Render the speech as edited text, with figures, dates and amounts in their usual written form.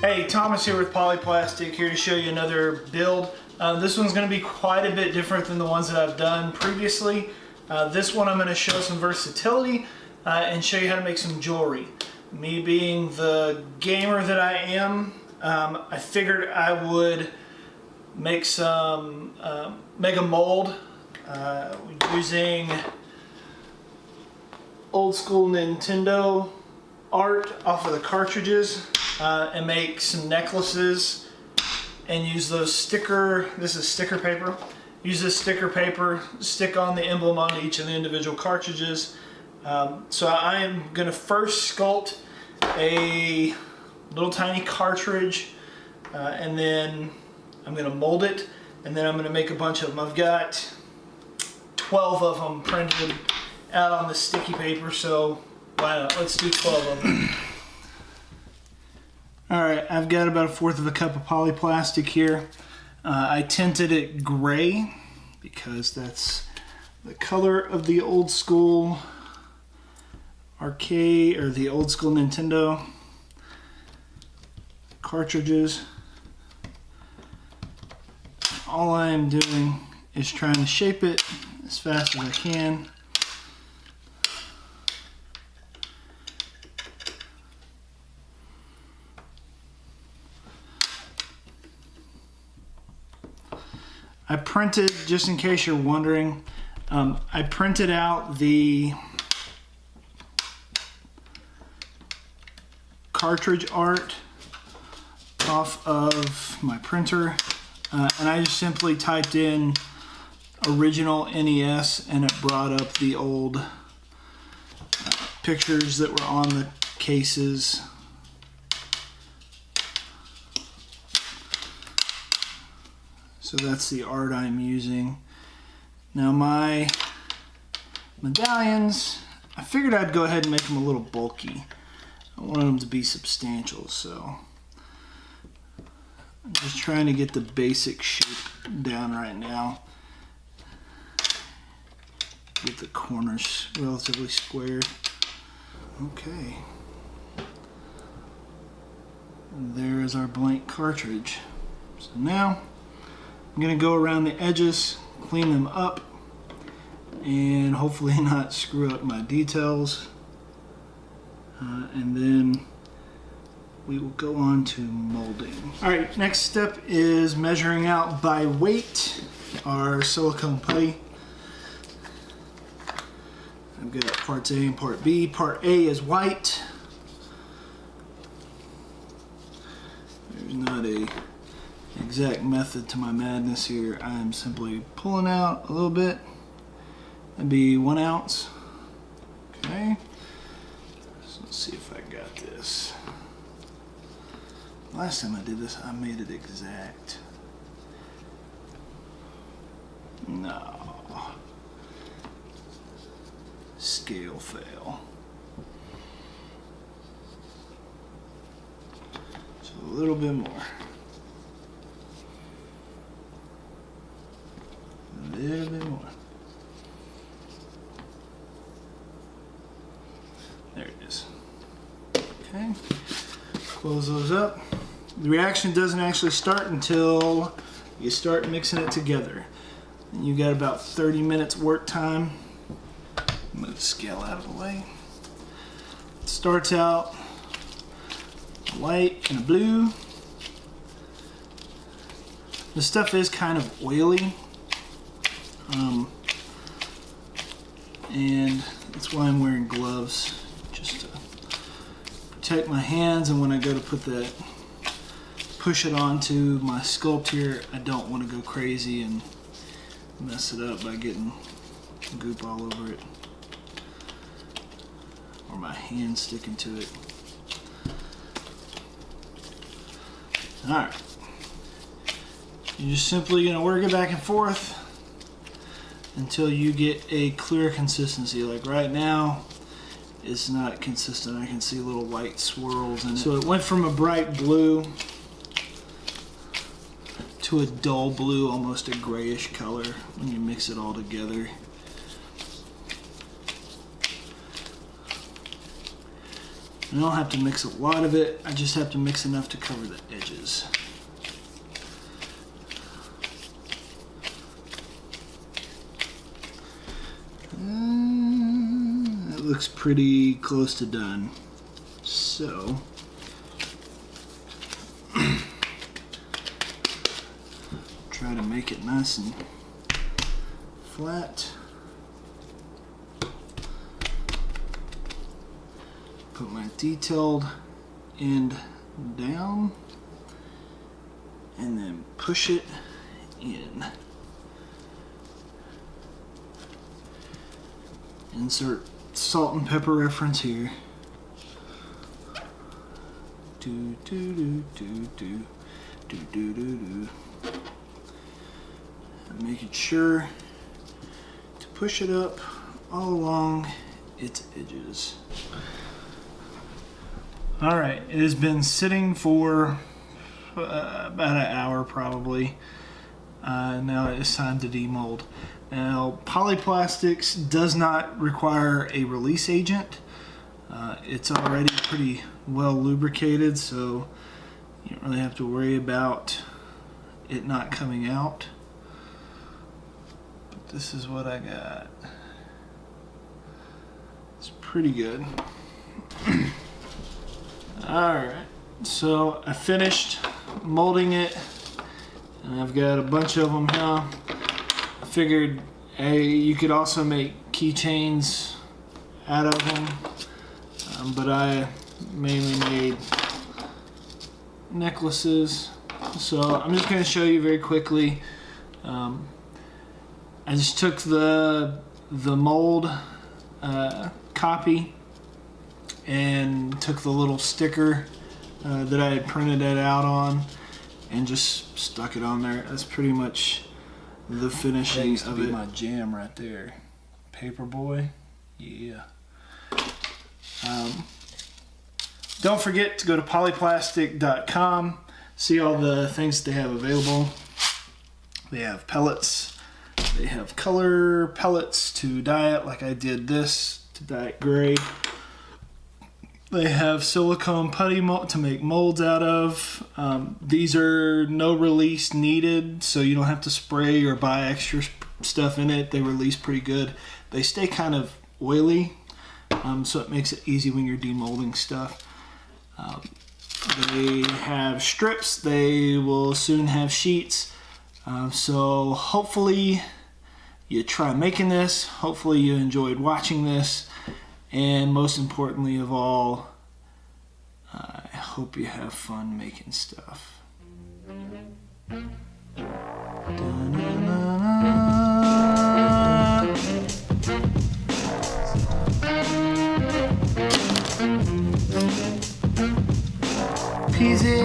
Hey, Thomas here with Polyplastic, here to show you another build. This one's going to be quite a bit different than the ones that I've done previously. This one I'm going to show some versatility and show you how to make some jewelry. Me being the gamer that I am, I figured I would make make a mold using old school Nintendo art off of the cartridges. And make some necklaces and use those this is sticker paper. Use this sticker paper, stick on the emblem on each of the individual cartridges. So I am going to first sculpt a little tiny cartridge and then I'm going to mold it and then I'm going to make a bunch of them. I've got 12 of them printed out on the sticky paper, so why not? Let's do 12 of them. Alright, I've got about 1/4 of a cup of polyplastic here. I tinted it gray because that's the color of the old school arcade, or the old school Nintendo cartridges. All I am doing is trying to shape it as fast as I can. I printed, just in case you're wondering, I printed out the cartridge art off of my printer, and I just simply typed in original NES and it brought up the old pictures that were on the cases. So that's the art I'm using. Now my medallions, I figured I'd go ahead and make them a little bulky. I wanted them to be substantial, so I'm just trying to get the basic shape down right now. Get the corners relatively squared. Okay. And there is our blank cartridge. So now I'm going to go around the edges, clean them up, and hopefully not screw up my details. And then we will go on to molding. Alright, next step is measuring out by weight our silicone putty. I've got parts A and part B. Part A is white. There's not a exact method to my madness here. I am simply pulling out a little bit. That'd be 1 ounce. Okay. So let's see if I got this. Last time I did this, I made it exact. No. Scale fail. So a little bit more. A little bit more. There it is. Okay. Close those up. The reaction doesn't actually start until you start mixing it together. And you got about 30 minutes work time. Move the scale out of the way. It starts out white and blue. The stuff is kind of oily. And that's why I'm wearing gloves, just to protect my hands, and when I go to push it onto my sculpt here, I don't want to go crazy and mess it up by getting goop all over it, or my hand sticking to it. Alright, you're just simply going to work it back and forth until you get a clear consistency. Like right now, it's not consistent. I can see little white swirls in it. So it went from a bright blue to a dull blue, almost a grayish color when you mix it all together. I don't have to mix a lot of it, I just have to mix enough to cover the edges. It looks pretty close to done. So, try to make it nice and flat. Put my detailed end down and then push it in. Insert salt and pepper reference here. Do do do do do do do do do. And making sure to push it up all along its edges. Alright, it has been sitting for about an hour probably. Now it's time to demold. Now, polyplastics does not require a release agent. It's already pretty well lubricated, so you don't really have to worry about it not coming out. But this is what I got. It's pretty good. Alright, so I finished molding it, and I've got a bunch of them here. I figured, hey, you could also make keychains out of them, but I mainly made necklaces. So I'm just going to show you very quickly. I just took the mold copy and took the little sticker that I had printed it out on and just stuck it on there. That's pretty much the finishing of it. My jam right there. Paperboy. Yeah. Don't forget to go to polyplastic.com, see all the things that they have available. They have pellets. They have color pellets to dye it, like I did this, to dye it gray. They have silicone putty to make molds out of. These are no release needed, so you don't have to spray or buy extra stuff in it. They release pretty good. They stay kind of oily, so it makes it easy when you're demolding stuff. They have strips. They will soon have sheets. So hopefully you try making this. Hopefully you enjoyed watching this. And most importantly of all, I hope you have fun making stuff. Peasy.